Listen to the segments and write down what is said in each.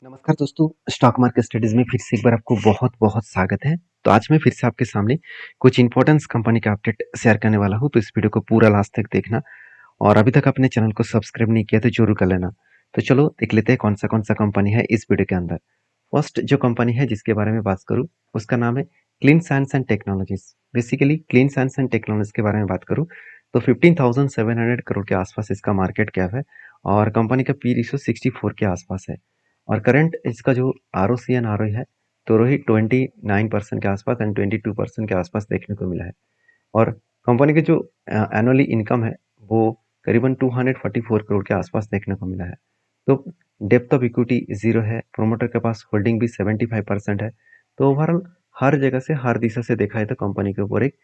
नमस्कार दोस्तों, stock market studies में फिर से एक बार आपको बहुत-बहुत स्वागत है। तो आज मैं फिर से आपके सामने कुछ इंपॉर्टेंस कंपनी का अपडेट शेयर करने वाला हूँ, तो इस वीडियो को पूरा लास्ट तक देखना और अभी तक अपने चैनल को सब्सक्राइब नहीं किया तो जरूर कर लेना। तो चलो देख लेते हैं कौन सा कंपनी है इस वीडियो के अंदर। फर्स्ट जो कंपनी है जिसके बारे में बात करूँ, उसका नाम है clean science and technologies. Basically clean science and technology के बारे में बात करूँ तो 15,700 करोड़ के आसपास इसका मार्केट कैप है और कंपनी का पी रेशियो 64 के आसपास है। और करंट इसका जो आरओसी एंड आरओई है तो वही 29% के आसपास एंड 22% के आसपास देखने को मिला है। और कंपनी की जो एनुअली इनकम है वो करीबन 244 करोड़ के आसपास देखने को मिला है। तो डेप्थ ऑफ इक्विटी जीरो है, प्रोमोटर के पास होल्डिंग भी 75% है। तो ओवरऑल हर जगह से हर दिशा से देखा है तो कंपनी के ऊपर एक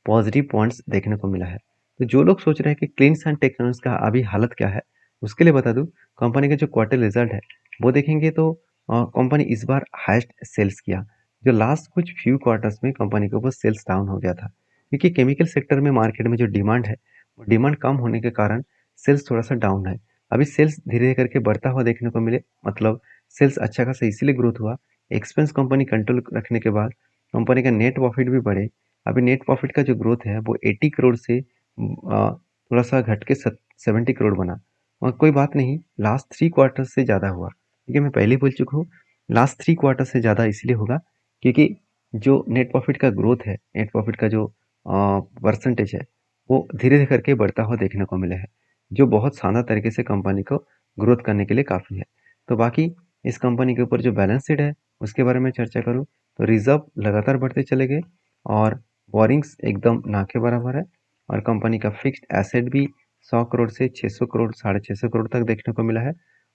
पॉजिटिव पॉइंट्स देखने को मिला है। तो जो लोग सोच रहे हैं कि क्लीन एंड टेक्नोलॉजी का अभी हालत क्या है, उसके लिए बता दूं, कंपनी का जो क्वार्टर रिजल्ट है वो देखेंगे तो कंपनी इस बार हाईएस्ट सेल्स किया। जो लास्ट कुछ फ्यू क्वार्टर्स में कंपनी के ऊपर सेल्स डाउन हो गया था, क्योंकि केमिकल सेक्टर में मार्केट में जो डिमांड है वो डिमांड कम होने के कारण सेल्स थोड़ा सा डाउन है। अभी सेल्स धीरे धीरे करके बढ़ता हुआ देखने को मिले, मतलब सेल्स अच्छा खासा इसीलिए ग्रोथ हुआ। एक्सपेंस कंपनी कंट्रोल रखने के बाद कंपनी का नेट प्रॉफिट भी बढ़े। अभी नेट प्रॉफिट का जो ग्रोथ है वो 80 करोड़ से थोड़ा सा घट के 70 करोड़ बना। और कोई बात नहीं, लास्ट 3 क्वार्टर से ज़्यादा हुआ, क्योंकि मैं पहले ही बोल चुका हूँ लास्ट 3 क्वार्टर से ज़्यादा इसलिए होगा क्योंकि जो नेट प्रॉफिट का ग्रोथ है, नेट प्रॉफिट का जो परसेंटेज है वो धीरे धीरे करके बढ़ता हुआ देखने को मिला है, जो बहुत शानदार तरीके से कंपनी को ग्रोथ करने के लिए काफ़ी है। तो बाकी इस कंपनी के ऊपर जो बैलेंस शीट है उसके बारे में चर्चा करूँ तो रिजर्व लगातार बढ़ते चले गए और बोरिंग्स एकदम ना के बराबर है। और कंपनी का फिक्स्ड एसेट भी 100 करोड़ से 600 करोड़ 650 करोड़ तक देखने को मिला है।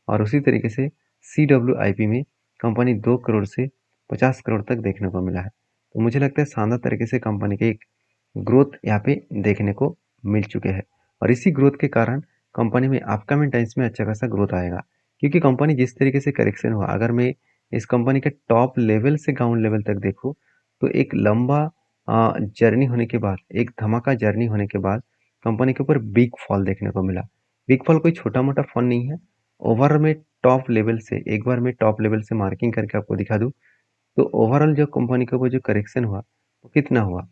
और उसी तरीके से CWIP में कंपनी 2 करोड़ से 50 करोड़ तक देखने को मिला है। तो मुझे लगता है शानदार तरीके से कंपनी के एक ग्रोथ यहाँ पे देखने को मिल चुके हैं। और इसी ग्रोथ के कारण कंपनी में अपकमिंग टाइम्स में अच्छा खासा ग्रोथ आएगा, क्योंकि कंपनी जिस तरीके से करेक्शन हुआ, अगर मैं इस कंपनी के टॉप लेवल से ग्राउंड लेवल तक देखूँ तो एक लंबा जर्नी होने के बाद, एक धमाका जर्नी होने के बाद कंपनी के ऊपर बिग फॉल देखने को मिला। बिग फॉल कोई छोटा मोटा फॉल नहीं है। ओवरऑल में टॉप लेवल से, एक बार मैं टॉप लेवल से मार्किंग करके आपको दिखा दूं तो ओवरऑल जो कंपनी के ऊपर जो करेक्शन हुआ वो कितना हुआ।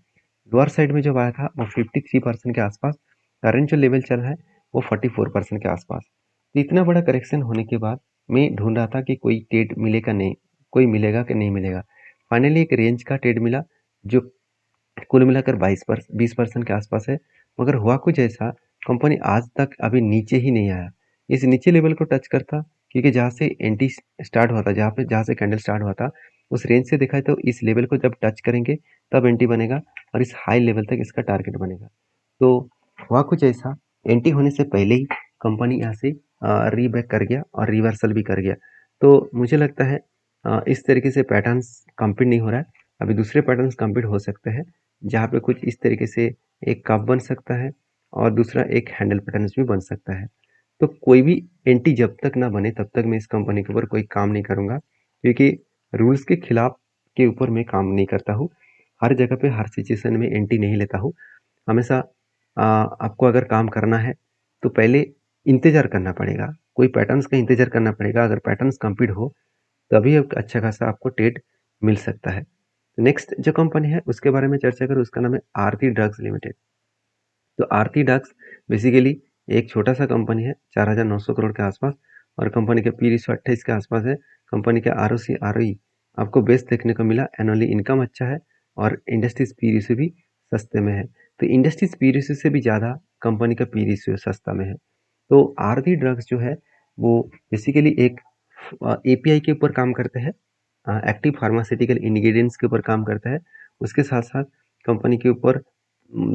लोअर साइड में जब आया था वो 53% के आसपास, करंट जो लेवल चल रहा है वो 44% के आसपास। तो इतना बड़ा करेक्शन होने के बाद मैं ढूंढ रहा था कि कोई ट्रेड मिलेगा नहीं, कोई मिलेगा कि नहीं मिलेगा। फाइनली एक रेंज का ट्रेड मिला जो कुल मिलाकर 20% के आसपास है। मगर हुआ कुछ ऐसा, कंपनी आज तक अभी नीचे ही नहीं आया। इस नीचे लेवल को टच करता, क्योंकि जहाँ से एंटी स्टार्ट हुआ था, जहाँ से कैंडल स्टार्ट हुआ था उस रेंज से देखा तो इस लेवल को जब टच करेंगे तब एंटी बनेगा और इस हाई लेवल तक इसका टारगेट बनेगा। तो हुआ कुछ ऐसा, एंटी होने से पहले ही कंपनी यहाँ से रीबैक कर गया और रिवर्सल भी कर गया। तो मुझे लगता है इस तरीके से पैटर्न्स कंप्लीट नहीं हो रहा है। अभी दूसरे पैटर्न्स कंप्लीट हो सकते हैं, जहाँ पे कुछ इस तरीके से एक कप बन सकता है और दूसरा एक हैंडल पैटर्न्स भी बन सकता है। तो कोई भी एंटी जब तक ना बने तब तक मैं इस कंपनी के ऊपर कोई काम नहीं करूँगा, क्योंकि रूल्स के खिलाफ के ऊपर मैं काम नहीं करता हूँ। हर जगह पे हर सिचुएशन में एंटी नहीं लेता हूँ। हमेशा आपको अगर काम करना है तो पहले इंतज़ार करना पड़ेगा, कोई पैटर्न्स का इंतज़ार करना पड़ेगा। अगर पैटर्न्स कंप्लीट हो तभी एक अच्छा खासा आपको ट्रेड मिल सकता है। नेक्स्ट जो कंपनी है उसके बारे में चर्चा करूँ, उसका नाम है आरती ड्रग्स लिमिटेड। तो आरती ड्रग्स बेसिकली एक छोटा सा कंपनी है, 4,900 करोड़ के आसपास, और कंपनी के पी रेशियो 28 के आसपास है। कंपनी के आरओसी आरओई आपको बेस्ट देखने को मिला, एनुअली इनकम अच्छा है और इंडस्ट्रीज पी रेशियो भी सस्ते में है। तो इंडस्ट्रीज पी रेशियो से भी ज़्यादा कंपनी का पी रेशियो सस्ता में है। तो आरती ड्रग्स जो है वो बेसिकली एक एपीआई के ऊपर काम करते हैं, एक्टिव फार्मास्यूटिकल इंग्रेडिएंट्स के ऊपर काम करता है। उसके साथ साथ कंपनी के ऊपर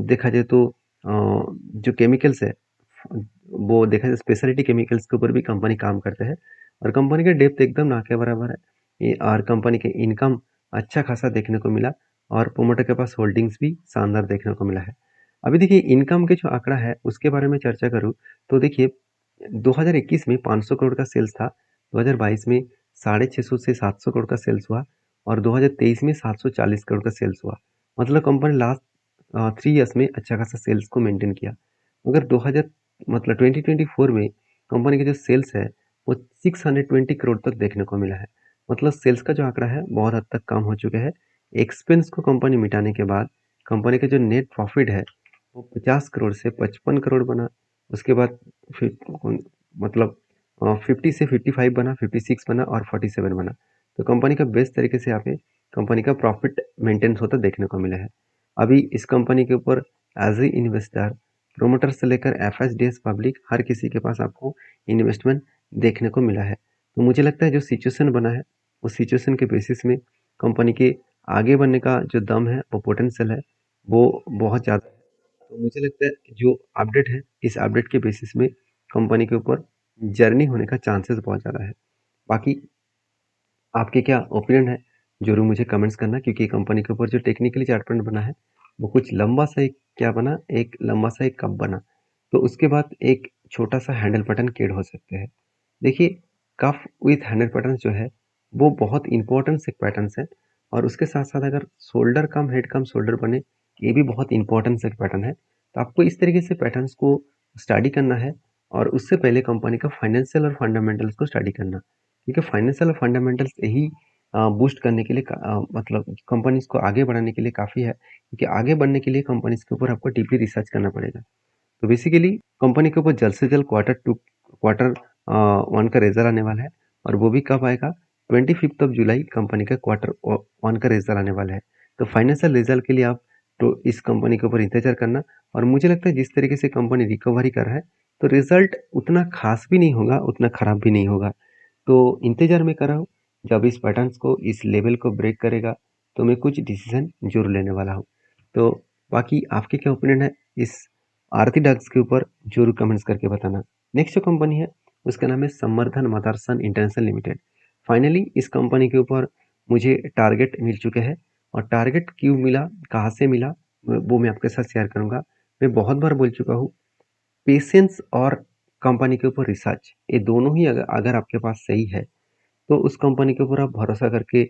देखा जाए तो जो केमिकल्स है वो देखा जाए स्पेशलिटी केमिकल्स के ऊपर भी कंपनी काम करते हैं। और कंपनी का डेप्थ एकदम ना के बराबर है। और कंपनी के इनकम अच्छा खासा देखने को मिला और प्रोमोटर के पास होल्डिंग्स भी शानदार देखने को मिला है। अभी देखिए इनकम के जो आंकड़ा है उसके बारे में चर्चा करूँ तो देखिए 2021 में 500 करोड़ का सेल्स था, 2022 में 650 से 700 करोड़ का सेल्स हुआ और 2023 में 740 करोड़ का सेल्स हुआ। मतलब कंपनी लास्ट 3 ईयर्स में अच्छा खासा सेल्स को मेंटेन किया। मगर 2000 मतलब 2024 में कंपनी के जो सेल्स है वो 620 करोड़ तक देखने को मिला है। मतलब सेल्स का जो आंकड़ा है बहुत हद तक कम हो चुका है। एक्सपेंस को कंपनी मिटाने के बाद कंपनी का जो नेट प्रॉफिट है वो 50 करोड़ से 55 करोड़ बना। उसके बाद मतलब 50 से 55 बना, 56 बना और 47 बना। तो कंपनी का बेस्ट तरीके से यहाँ पे कंपनी का प्रॉफिट मेंटेन्स होता देखने को मिला है। अभी इस कंपनी के ऊपर एज ए इन्वेस्टर, प्रोमोटर से लेकर एफएसडीएस पब्लिक हर किसी के पास आपको इन्वेस्टमेंट देखने को मिला है। तो मुझे लगता है जो सिचुएशन बना है उस सिचुएशन के बेसिस में कंपनी के आगे बढ़ने का जो दम है, वो पोटेंशियल है, वो बहुत ज़्यादा है। तो मुझे लगता है जो अपडेट है, इस अपडेट के बेसिस में कंपनी के ऊपर जर्नी होने का चांसेस बहुत ज़्यादा है। बाकी आपके क्या ओपिनियन है, ज़रूर मुझे कमेंट्स करना, क्योंकि कंपनी के ऊपर जो टेक्निकली चार्ट पैटर्न बना है वो कुछ लंबा सा एक क्या बना, एक लंबा सा एक कप बना। तो उसके बाद एक छोटा सा हैंडल पैटर्न क्रिएट हो सकते हैं। देखिए, कफ विथ हैंडल पैटर्न जो है वो बहुत इंपॉर्टेंट एक पैटर्न है। और उसके साथ साथ अगर शोल्डर कम हेड कम शोल्डर बने, ये भी बहुत इंपॉर्टेंट एक पैटर्न है। तो आपको इस तरीके से पैटर्न्स को स्टडी करना है और उससे पहले कंपनी का फाइनेंशियल और फंडामेंटल्स को स्टडी करना, क्योंकि फाइनेंशियल और फंडामेंटल्स यही बूस्ट करने के लिए मतलब कंपनीज को आगे बढ़ाने के लिए काफ़ी है, क्योंकि आगे बढ़ने के लिए कंपनीज के ऊपर आपको डीपली रिसर्च करना पड़ेगा। तो बेसिकली कंपनी के ऊपर जल्द से जल्द क्वार्टर 1 का रिजल्ट आने वाला है। और वो भी कब आएगा? 25 जुलाई कंपनी का क्वार्टर 1 का रिजल्ट आने वाला है। तो फाइनेंशियल रिजल्ट के लिए आप तो इस कंपनी के ऊपर इंतजार करना। और मुझे लगता है जिस तरीके से कंपनी रिकवरी कर रहा है, तो रिजल्ट उतना खास भी नहीं होगा, उतना खराब भी नहीं होगा। तो इंतजार में कर रहा हूँ, जब इस पैटर्न्स को, इस लेवल को ब्रेक करेगा तो मैं कुछ डिसीजन जरूर लेने वाला हूँ। तो बाकी आपके क्या ओपिनियन है इस आरती डक्स के ऊपर, जरूर कमेंट्स करके बताना। नेक्स्ट जो कंपनी है उसका नाम है संवर्धन मदरसन इंटरनेशनल लिमिटेड। फाइनली इस कंपनी के ऊपर मुझे टारगेट मिल चुके हैं। और टारगेट क्यों मिला, कहाँ से मिला, वो मैं आपके साथ शेयर करूंगा। मैं बहुत बार बोल चुका हूँ, पेशेंस और कंपनी के ऊपर रिसर्च, ये दोनों ही अगर अगर आपके पास सही है तो उस कंपनी के ऊपर आप भरोसा करके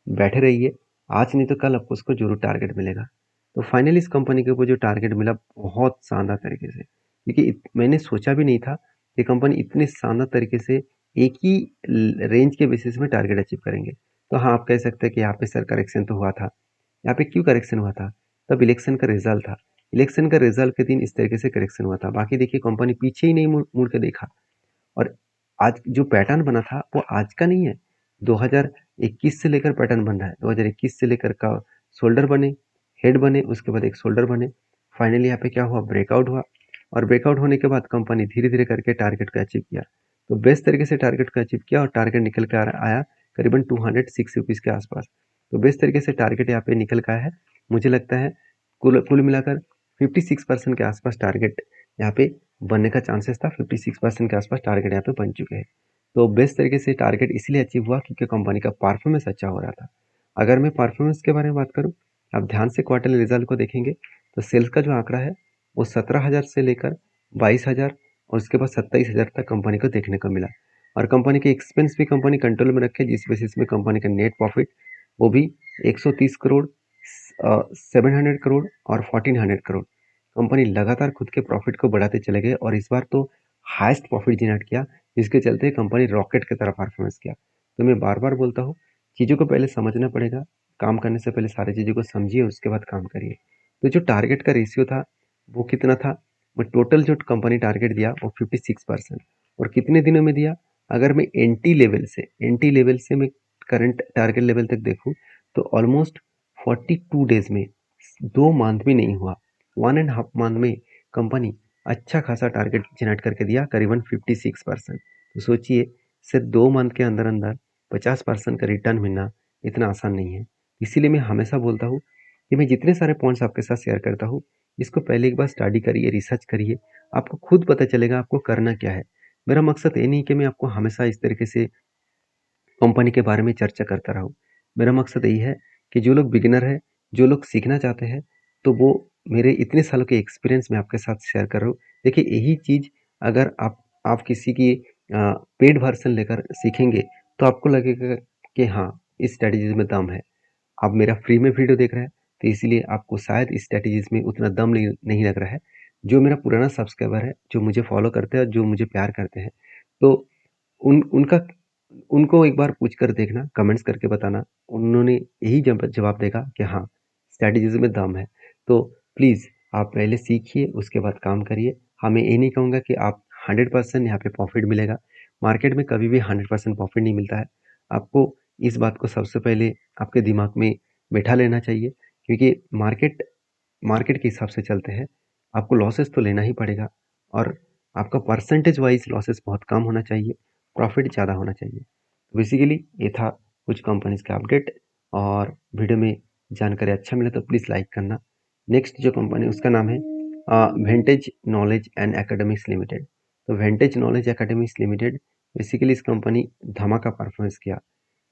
बैठे रहिए। आज नहीं तो कल आपको उसको जरूर टारगेट मिलेगा। तो फाइनली इस कंपनी के ऊपर जो टारगेट मिला बहुत शानदार तरीके से, क्योंकि मैंने सोचा भी नहीं था कि कंपनी इतने शानदार तरीके से एक ही रेंज के बेसिस में टारगेट अचीव करेंगे। तो हाँ, आप कह सकते हैं कि यहाँ पे सर करेक्शन तो हुआ था। यहाँ पे क्यों करेक्शन हुआ था? तब इलेक्शन का रिजल्ट था। इलेक्शन का रिजल्ट के दिन इस तरीके से करेक्शन हुआ था। बाकी देखिए, कंपनी पीछे ही नहीं मुड़ के देखा। और आज जो पैटर्न बना था वो आज का नहीं है, 2021 से लेकर पैटर्न बन रहा है। 2021 से लेकर का शोल्डर बने, हेड बने, उसके बाद एक शोल्डर बने। फाइनली यहाँ पे क्या हुआ, ब्रेकआउट हुआ। और ब्रेकआउट होने के बाद कंपनी धीरे धीरे करके टारगेट को अचीव किया। तो बेस्ट तरीके से टारगेट को अचीव किया और टारगेट निकल कर आया करीबन 206 रुपीज़ के आसपास। तो बेस्ट तरीके से टारगेट यहाँ पे निकल का है। मुझे लगता है कुल कुल मिलाकर 56% के आसपास टारगेट यहाँ पे बनने का चांसेस था। 56% के आसपास टारगेट यहाँ पे बन चुके हैं। तो बेस्ट तरीके से टारगेट इसलिए अचीव हुआ क्योंकि कंपनी का परफॉर्मेंस अच्छा हो रहा था। अगर मैं परफॉर्मेंस के बारे में बात करूँ, आप ध्यान से क्वार्टरली रिजल्ट को देखेंगे तो सेल्स का जो आंकड़ा है वो 17,000 से लेकर 22,000 और उसके बाद 27,000 तक कंपनी को देखने को मिला। और कंपनी के एक्सपेंस भी कंपनी कंट्रोल में रखे, जिस बेसिस में कंपनी का नेट प्रॉफिट वो भी 130 करोड़, 700 करोड़ और 1400 करोड़। कंपनी लगातार खुद के प्रॉफिट को बढ़ाते चले गए और इस बार तो हाईएस्ट प्रॉफिट जनरेट किया, जिसके चलते कंपनी रॉकेट की तरह परफॉर्मेंस किया। तो मैं बार बार बोलता हूँ, चीज़ों को पहले समझना पड़ेगा। काम करने से पहले सारी चीज़ों को समझिए, उसके बाद काम करिए। तो जो टारगेट का रेशियो था वो कितना था, वो टोटल जो कंपनी टारगेट दिया वो 56%। और कितने दिनों में दिया? अगर मैं एंटी लेवल से मैं करंट टारगेट लेवल तक देखूँ तो ऑलमोस्ट 42 डेज में, 2 मंथ भी नहीं हुआ, 1.5 मंथ में कंपनी अच्छा खासा टारगेट जनरेट करके दिया, करीबन 56%। तो सोचिए, सिर्फ 2 मंथ के अंदर अंदर 50% का रिटर्न मिलना इतना आसान नहीं है। इसीलिए मैं हमेशा बोलता हूँ कि मैं जितने सारे पॉइंट्स आपके साथ शेयर करता हूँ, इसको पहले एक बार स्टडी करिए, रिसर्च करिए। आपको खुद पता चलेगा आपको करना क्या है। मेरा मकसद ये नहीं कि मैं आपको हमेशा इस तरीके से कंपनी के बारे में चर्चा करता रहूँ। मेरा मकसद यही है कि जो लोग बिगिनर है, जो लोग सीखना चाहते हैं, तो वो मेरे इतने सालों के एक्सपीरियंस में आपके साथ शेयर कर रहा हूँ। देखिए, यही चीज़ अगर आप किसी की पेड वर्ज़न लेकर सीखेंगे तो आपको लगेगा कि हाँ, इस स्ट्रैटेजीज़ में दम है। आप मेरा फ्री में वीडियो देख रहे हैं तो इसीलिए आपको शायद इस स्ट्रैटेजीज़ में उतना दम नहीं लग रहा है। जो मेरा पुराना सब्सक्राइबर है, जो मुझे फॉलो करते हैं और जो मुझे प्यार करते हैं, तो उन उनका उनको एक बार पूछ कर देखना, कमेंट्स करके बताना, उन्होंने यही जवाब देगा कि हाँ, स्ट्रैटेजीज़ में दम है। तो प्लीज़ आप पहले सीखिए, उसके बाद काम करिए। हाँ, मैं ये नहीं कहूँगा कि आप 100% यहाँ पे प्रॉफ़िट मिलेगा। मार्केट में कभी भी 100% प्रॉफ़िट नहीं मिलता है। आपको इस बात को सबसे पहले आपके दिमाग में बैठा लेना चाहिए, क्योंकि मार्केट मार्केट के हिसाब से चलते हैं। आपको लॉसेस तो लेना ही पड़ेगा और आपका परसेंटेज वाइज़ लॉसेस बहुत कम होना चाहिए, प्रॉफ़िट ज़्यादा होना चाहिए। बेसिकली ये था कुछ कंपनीज़ का अपडेट, और वीडियो में जानकारी अच्छा मिला तो प्लीज़ लाइक करना। नेक्स्ट जो कंपनी है उसका नाम है वेंटेज नॉलेज एंड एकेडमिक्स लिमिटेड। तो वेंटेज नॉलेज एकेडमिक्स लिमिटेड, बेसिकली इस कंपनी धमाका परफॉर्मेंस किया।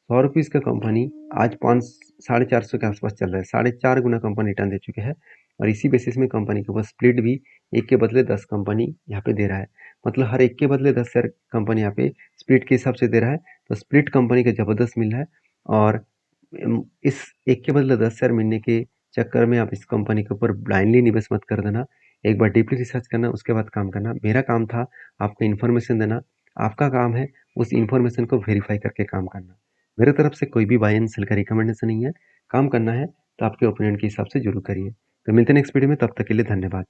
100 रुपीज़ का कंपनी आज 5 साढ़े 400 के आसपास चल रहा है। साढ़े 4 गुना कंपनी रिटर्न दे चुके हैं, और इसी बेसिस में कंपनी के ऊपर स्प्लिट भी 1 के बदले 10 कंपनी यहाँ पे दे रहा है। मतलब हर 1 के बदले 10 शेयर कंपनी यहाँ पे स्प्लिट के हिसाब से दे रहा है। तो स्प्लिट कंपनी का ज़बरदस्त मिल रहा है, और इस 1 के बदले 10 शेयर मिलने के चक्कर में आप इस कंपनी के ऊपर ब्लाइंडली निवेश मत कर देना। एक बार डीपली रिसर्च करना, उसके बाद काम करना। मेरा काम था आपको इन्फॉर्मेशन देना, आपका काम है उस इन्फॉर्मेशन को वेरीफाई करके काम करना। मेरे तरफ से कोई भी बाय एंड सेल का रिकमेंडेशन नहीं है। काम करना है तो आपके ओपिनियन के हिसाब से ज़रूर करिए। तो मिलते हैं नेक्स्ट वीडियो में, तब तक के लिए धन्यवाद।